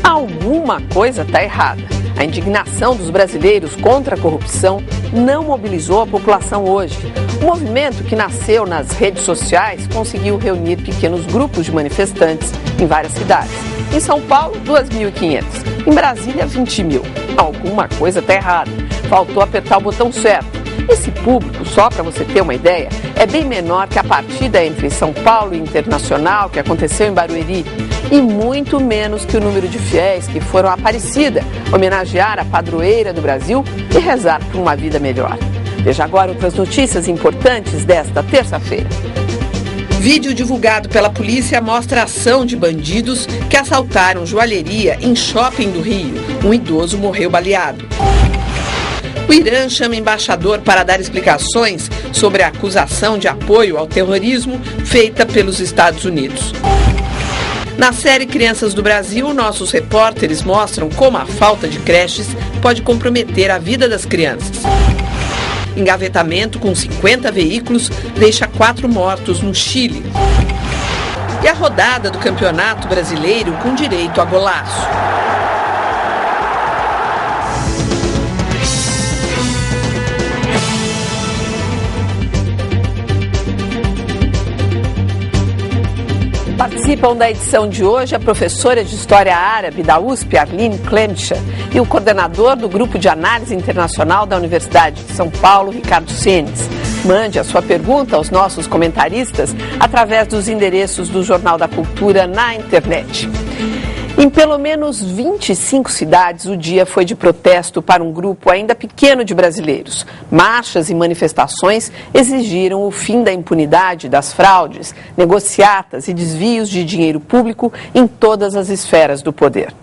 Alguma coisa está errada. A indignação dos brasileiros contra a corrupção não mobilizou a população hoje. O movimento, que nasceu nas redes sociais, conseguiu reunir pequenos grupos de manifestantes em várias cidades. Em São Paulo, 2.500. Em Brasília, 20 mil. Alguma coisa está errada. Faltou apertar o botão certo. Esse público, só para você ter uma ideia, é bem menor que a partida entre São Paulo e Internacional, que aconteceu em Barueri, e muito menos que o número de fiéis que foram à Aparecida homenagear a padroeira do Brasil e rezar por uma vida melhor. Veja agora outras notícias importantes desta terça-feira. Vídeo divulgado pela polícia mostra a ação de bandidos que assaltaram joalheria em shopping do Rio. Um idoso morreu baleado. O Irã chama embaixador para dar explicações sobre a acusação de apoio ao terrorismo feita pelos Estados Unidos. Na série Crianças do Brasil, nossos repórteres mostram como a falta de creches pode comprometer a vida das crianças. Engavetamento com 50 veículos deixa 4 mortos no Chile. E a rodada do Campeonato Brasileiro com direito a golaço. Participam da edição de hoje a professora de História Árabe da USP, Arline Klemcha, e o coordenador do Grupo de Análise Internacional da Universidade de São Paulo, Ricardo Senes. Mande a sua pergunta aos nossos comentaristas através dos endereços do Jornal da Cultura na internet. Em pelo menos 25 cidades, o dia foi de protesto para um grupo ainda pequeno de brasileiros. Marchas e manifestações exigiram o fim da impunidade das fraudes, negociatas e desvios de dinheiro público em todas as esferas do poder.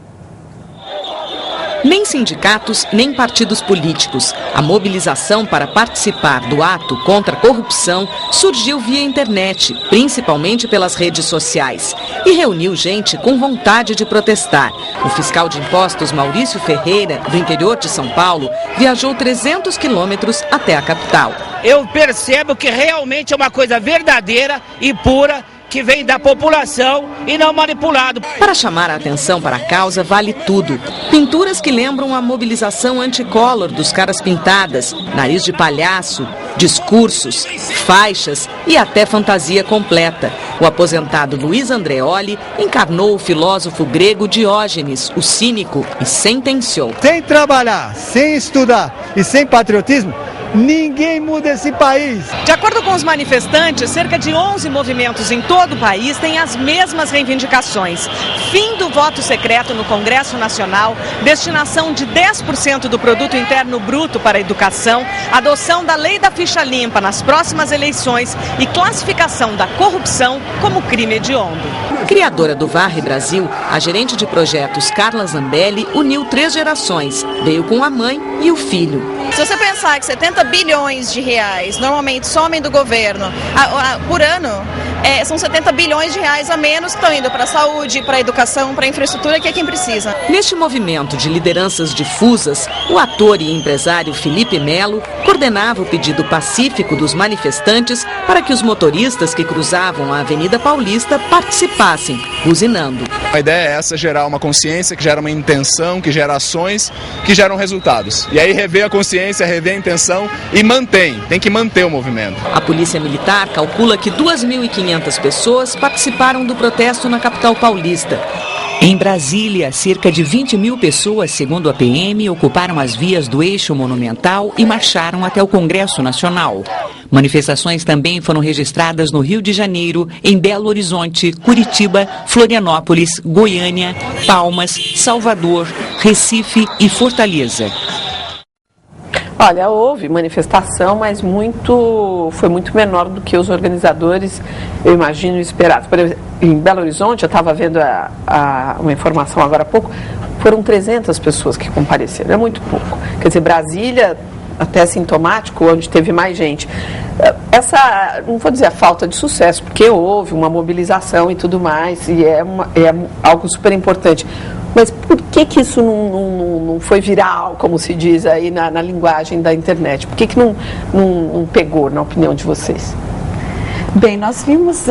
Nem sindicatos, nem partidos políticos. A mobilização para participar do ato contra a corrupção surgiu via internet, principalmente pelas redes sociais, e reuniu gente com vontade de protestar. O fiscal de impostos Maurício Ferreira, do interior de São Paulo, viajou 300 quilômetros até a capital. Eu percebo que realmente é uma coisa verdadeira e pura, que vem da população e não manipulado. Para chamar a atenção para a causa, vale tudo. Pinturas que lembram a mobilização anticolor dos caras pintadas, nariz de palhaço, discursos, faixas e até fantasia completa. O aposentado Luiz Andreoli encarnou o filósofo grego Diógenes, o cínico, e sentenciou. Sem trabalhar, sem estudar e sem patriotismo, ninguém muda esse país. De acordo com os manifestantes, cerca de 11 movimentos em todo o país têm as mesmas reivindicações. Fim do voto secreto no Congresso Nacional, destinação de 10% do produto interno bruto para a educação, adoção da lei da ficha limpa nas próximas eleições e classificação da corrupção como crime hediondo. Criadora do Varre Brasil, a gerente de projetos Carla Zambelli uniu 3 gerações. Veio com a mãe e o filho. Se você pensar que 70 bilhões de reais normalmente somem do governo por ano, são 70 bilhões de reais a menos que estão indo para a saúde, para a educação, para a infraestrutura, que é quem precisa. Neste movimento de lideranças difusas, o ator e empresário Felipe Melo coordenava o pedido pacífico dos manifestantes para que os motoristas que cruzavam a Avenida Paulista participassem, buzinando. A ideia é essa, gerar uma consciência, que gera uma intenção, que gera ações, que geram resultados. E aí rever a consciência, rever a intenção e tem que manter o movimento. A Polícia Militar calcula que 2.500 pessoas participaram do protesto na capital paulista. Em Brasília, cerca de 20 mil pessoas, segundo a PM, ocuparam as vias do Eixo Monumental e marcharam até o Congresso Nacional. Manifestações também foram registradas no Rio de Janeiro, em Belo Horizonte, Curitiba, Florianópolis, Goiânia, Palmas, Salvador, Recife e Fortaleza. Olha, houve manifestação, mas foi muito menor do que os organizadores, eu imagino, esperados. Por exemplo, em Belo Horizonte, eu estava vendo uma informação agora há pouco, foram 300 pessoas que compareceram, é muito pouco. Quer dizer, Brasília, até sintomático, onde teve mais gente. Não vou dizer a falta de sucesso, porque houve uma mobilização e tudo mais, e é algo super importante. Mas por que isso não foi viral, como se diz aí na linguagem da internet? Por que não pegou, na opinião de vocês? Bem, nós vimos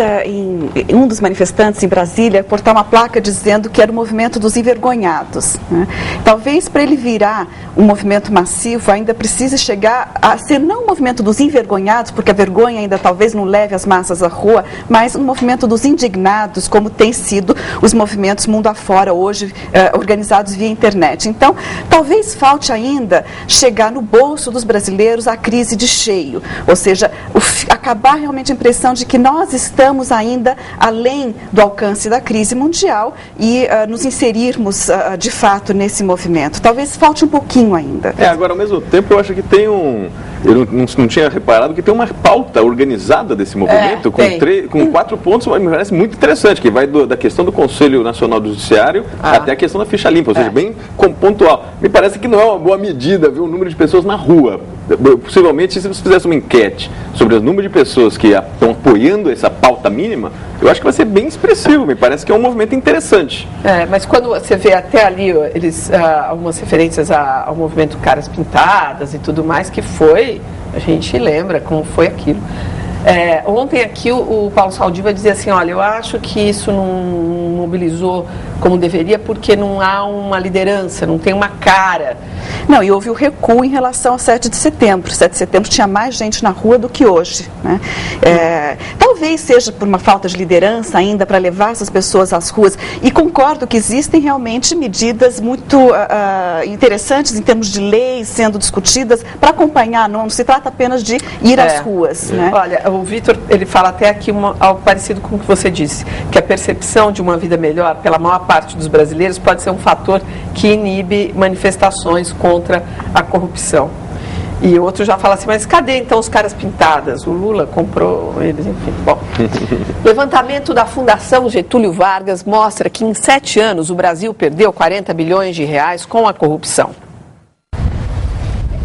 um dos manifestantes em Brasília portar uma placa dizendo que era o movimento dos envergonhados, né? Talvez para ele virar um movimento massivo ainda precise chegar a ser não um movimento dos envergonhados, porque a vergonha ainda talvez não leve as massas à rua, mas um movimento dos indignados, como tem sido os movimentos mundo afora hoje, organizados via internet. Então, talvez falte ainda chegar no bolso dos brasileiros a crise de cheio, ou seja, acabar realmente a impressão de que nós estamos ainda além do alcance da crise mundial e nos inserirmos de fato nesse movimento. Talvez falte um pouquinho ainda. Agora, ao mesmo tempo, eu acho que tem eu não tinha reparado que tem uma pauta organizada desse movimento com 4 pontos, me parece muito interessante, que vai da questão do Conselho Nacional do Judiciário até a questão da ficha limpa, ou seja, bem pontual. Me parece que não é uma boa medida ver o número de pessoas na rua. Possivelmente, se você fizesse uma enquete sobre o número de pessoas que estão apoiando essa pauta mínima, eu acho que vai ser bem expressivo. Me parece que é um movimento interessante. Mas quando você vê até ali, algumas referências ao movimento Caras Pintadas e tudo mais, que foi, a gente lembra como foi aquilo. Ontem aqui o Paulo Saldiva dizia assim, olha, eu acho que isso não mobilizou como deveria porque não há uma liderança, não tem uma cara. Não, e houve o recuo em relação ao 7 de setembro. 7 de setembro tinha mais gente na rua do que hoje, né? Talvez seja por uma falta de liderança ainda para levar essas pessoas às ruas. E concordo que existem realmente medidas muito interessantes em termos de leis sendo discutidas para acompanhar, não se trata apenas de ir às ruas, né? Olha, o Vitor, ele fala até aqui algo parecido com o que você disse, que a percepção de uma vida melhor pela maior parte dos brasileiros pode ser um fator que inibe manifestações contra a corrupção. E outro já fala assim, mas cadê então os caras pintadas? O Lula comprou eles, enfim. Bom, levantamento da Fundação Getúlio Vargas mostra que em 7 anos o Brasil perdeu 40 bilhões de reais com a corrupção.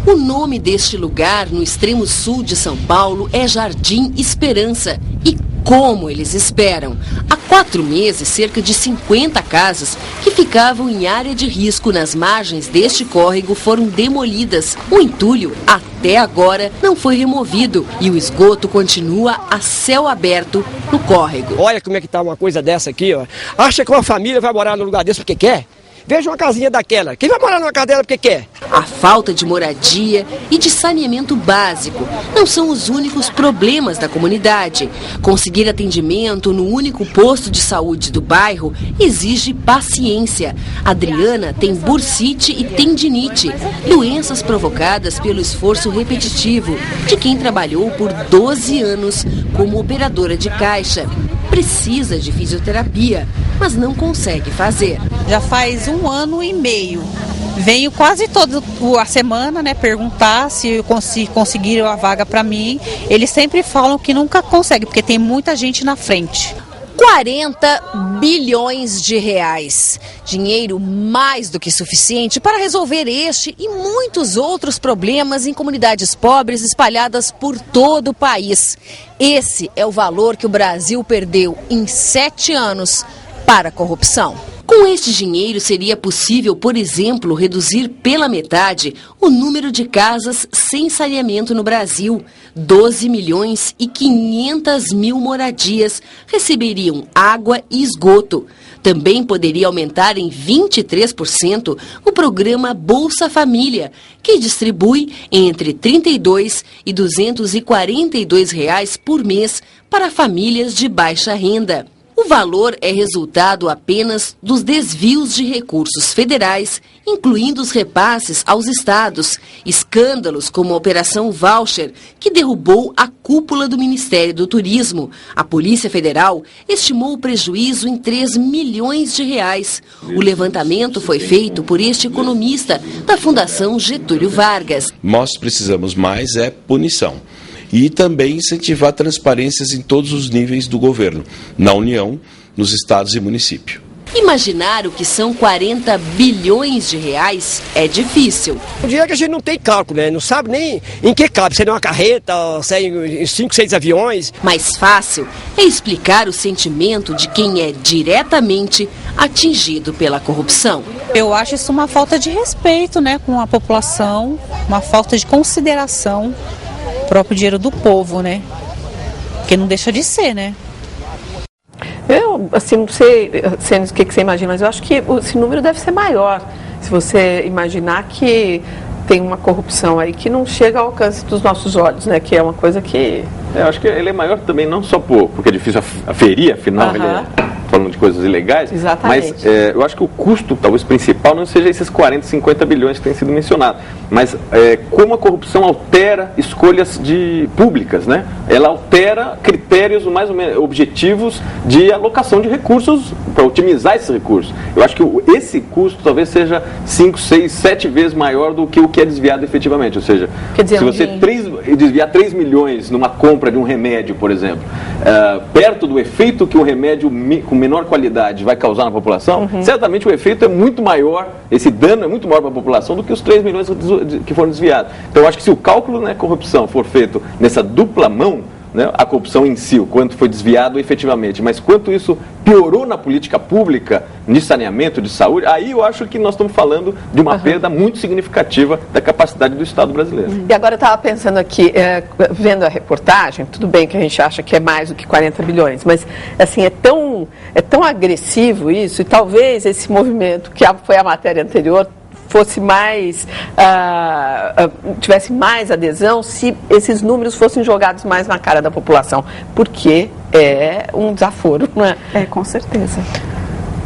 O nome deste lugar, no extremo sul de São Paulo, é Jardim Esperança. E como eles esperam? Há 4 meses, cerca de 50 casas que ficavam em área de risco nas margens deste córrego foram demolidas. O entulho, até agora, não foi removido e o esgoto continua a céu aberto no córrego. Olha como é que tá uma coisa dessa aqui, ó. Acha que uma família vai morar num lugar desse porque quer? Veja uma casinha daquela. Quem vai morar numa casa dela porque quer? A falta de moradia e de saneamento básico não são os únicos problemas da comunidade. Conseguir atendimento no único posto de saúde do bairro exige paciência. Adriana tem bursite e tendinite, doenças provocadas pelo esforço repetitivo de quem trabalhou por 12 anos como operadora de caixa. Precisa de fisioterapia, mas não consegue fazer. Já faz 1 ano e meio. Venho quase toda a semana, né, perguntar se conseguiram a vaga para mim. Eles sempre falam que nunca conseguem, porque tem muita gente na frente. 40 bilhões de reais. Dinheiro mais do que suficiente para resolver este e muitos outros problemas em comunidades pobres espalhadas por todo o país. Esse é o valor que o Brasil perdeu em 7 anos para a corrupção. Com este dinheiro seria possível, por exemplo, reduzir pela metade o número de casas sem saneamento no Brasil. 12 milhões e 500 mil moradias receberiam água e esgoto. Também poderia aumentar em 23% o programa Bolsa Família, que distribui entre R$ 32 e R$ 242 reais por mês para famílias de baixa renda. O valor é resultado apenas dos desvios de recursos federais, incluindo os repasses aos estados, escândalos como a Operação Voucher, que derrubou a cúpula do Ministério do Turismo. A Polícia Federal estimou o prejuízo em 3 milhões de reais. O levantamento foi feito por este economista da Fundação Getúlio Vargas. Nós precisamos mais punição. E também incentivar transparências em todos os níveis do governo, na União, nos estados e município. Imaginar o que são 40 bilhões de reais é difícil. O dinheiro que a gente não tem cálculo, né? Não sabe nem em que cabe, se é uma carreta, se é em 5, 6 aviões. Mais fácil é explicar o sentimento de quem é diretamente atingido pela corrupção. Eu acho isso uma falta de respeito, né, com a população, uma falta de consideração. Próprio dinheiro do povo, né? Porque não deixa de ser, né? Eu, assim, não sei, Sênis, o que você imagina, mas eu acho que esse número deve ser maior. Se você imaginar que tem uma corrupção aí que não chega ao alcance dos nossos olhos, né? Que é uma coisa que... Eu acho que ele é maior também, não só porque é difícil aferir, afinal, ele é falando de coisas ilegais. Exatamente. Mas eu acho que o custo, talvez principal, não seja esses 40, 50 bilhões que têm sido mencionados, mas como a corrupção altera escolhas públicas, né? Ela altera critérios mais ou menos objetivos de alocação de recursos para otimizar esses recursos. Eu acho que esse custo talvez seja 5, 6, 7 vezes maior do que o que é desviado efetivamente. Ou seja, se você desviar 3 milhões numa compra de um remédio, por exemplo, perto do efeito que o remédio com menor qualidade vai causar na população, certamente o efeito é muito maior, esse dano é muito maior para a população do que os 3 milhões que foram desviados. Então eu acho que se o cálculo da corrupção for feito nessa dupla mão, né, a corrupção em si, o quanto foi desviado efetivamente, mas quanto isso piorou na política pública, de saneamento, de saúde, aí eu acho que nós estamos falando de uma perda muito significativa da capacidade do Estado brasileiro. E agora eu estava pensando aqui, vendo a reportagem, tudo bem que a gente acha que é mais do que 40 bilhões, mas assim, é tão agressivo isso, e talvez esse movimento, que foi a matéria anterior, fosse mais, tivesse mais adesão se esses números fossem jogados mais na cara da população, porque é um desaforo, não é? Com certeza.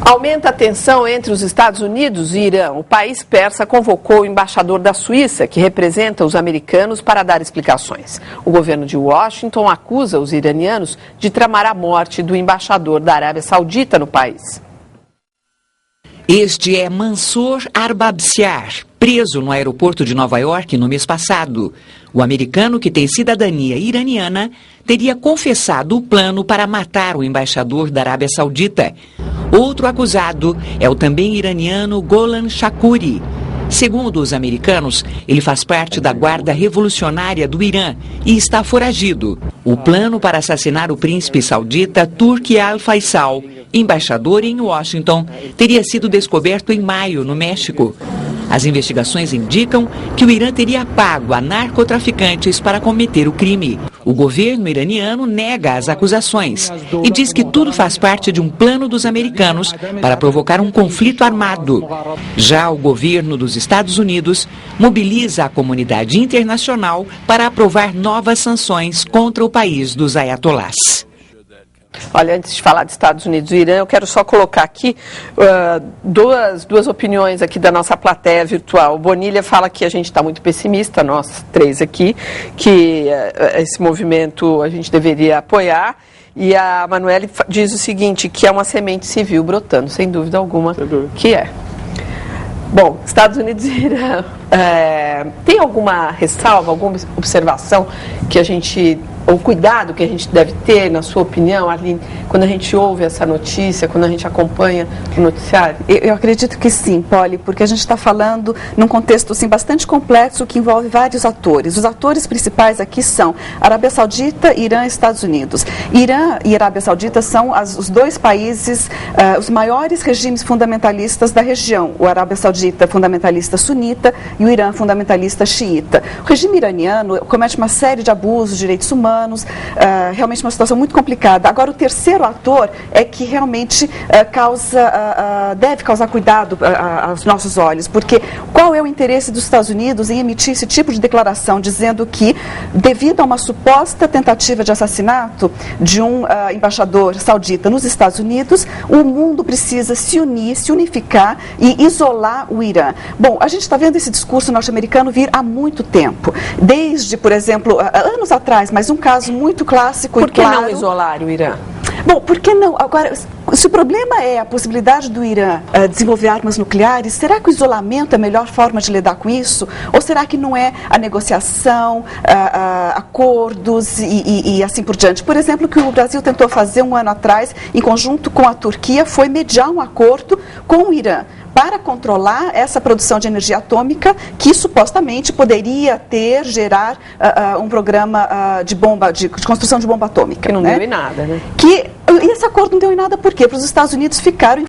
Aumenta a tensão entre os Estados Unidos e Irã. O país persa convocou o embaixador da Suíça, que representa os americanos, para dar explicações. O governo de Washington acusa os iranianos de tramar a morte do embaixador da Arábia Saudita no país. Este é Mansour Arbabsiar, preso no aeroporto de Nova York no mês passado. O americano, que tem cidadania iraniana, teria confessado o plano para matar o embaixador da Arábia Saudita. Outro acusado é o também iraniano Golan Shakuri. Segundo os americanos, ele faz parte da Guarda Revolucionária do Irã e está foragido. O plano para assassinar o príncipe saudita Turki Al-Faisal, embaixador em Washington, teria sido descoberto em maio, no México. As investigações indicam que o Irã teria pago a narcotraficantes para cometer o crime. O governo iraniano nega as acusações e diz que tudo faz parte de um plano dos americanos para provocar um conflito armado. Já o governo dos Estados Unidos mobiliza a comunidade internacional para aprovar novas sanções contra o país dos ayatolás. Olha, antes de falar de Estados Unidos e Irã, eu quero só colocar aqui duas opiniões aqui da nossa plateia virtual. O Bonilha fala que a gente está muito pessimista, nós três aqui, que esse movimento a gente deveria apoiar. E a Manuele diz o seguinte, que é uma semente civil brotando, sem dúvida alguma, que é. Bom, Estados Unidos e Irã, tem alguma ressalva, alguma observação que a gente, ou cuidado que a gente deve ter, na sua opinião, Aline, quando a gente ouve essa notícia, quando a gente acompanha o noticiário? Eu acredito que sim, Polly, porque a gente está falando num contexto assim, bastante complexo que envolve vários atores. Os atores principais aqui são Arábia Saudita, Irã e Estados Unidos. Irã e Arábia Saudita são os dois países, os maiores regimes fundamentalistas da região. O Arábia Saudita fundamentalista sunita e o Irã fundamentalista xiita. O regime iraniano comete uma série de abusos de direitos humanos, realmente uma situação muito complicada. Agora, o terceiro ator é que realmente deve causar cuidado aos nossos olhos, porque qual é o interesse dos Estados Unidos em emitir esse tipo de declaração, dizendo que, devido a uma suposta tentativa de assassinato de um embaixador saudita nos Estados Unidos, o mundo precisa se unir, se unificar e isolar o Irã. Bom, a gente está vendo esse discurso norte-americano vir há muito tempo, desde, por exemplo, anos atrás, mas um caso muito clássico e claro... Por que não isolar o Irã? Bom, por que não? Agora, se o problema é a possibilidade do Irã desenvolver armas nucleares, será que o isolamento é a melhor forma de lidar com isso? Ou será que não é a negociação, acordos e assim por diante? Por exemplo, o que o Brasil tentou fazer um ano atrás, em conjunto com a Turquia, foi mediar um acordo com o Irã para controlar essa produção de energia atômica que supostamente poderia gerar um programa de construção de bomba atômica. Que não deu em nada, né? E esse acordo não deu em nada por quê? Porque os Estados Unidos ficaram